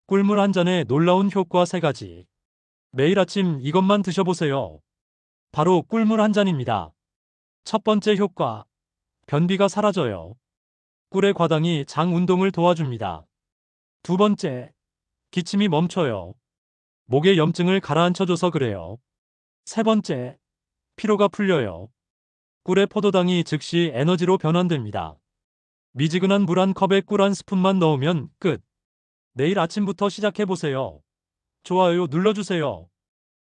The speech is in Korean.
꿀물 한 잔에 놀라운 효과 3가지. 매일 아침 이것만 드셔보세요. 바로 꿀물 한 잔입니다. 첫 번째 효과. 변비가 사라져요. 꿀의 과당이 장 운동을 도와줍니다. 두 번째. 기침이 멈춰요. 목의 염증을 가라앉혀줘서 그래요. 세 번째. 피로가 풀려요. 꿀의 포도당이 즉시 에너지로 변환됩니다. 미지근한 물 한 컵에 꿀 한 스푼만 넣으면 끝. 내일 아침부터 시작해보세요. 좋아요 눌러주세요.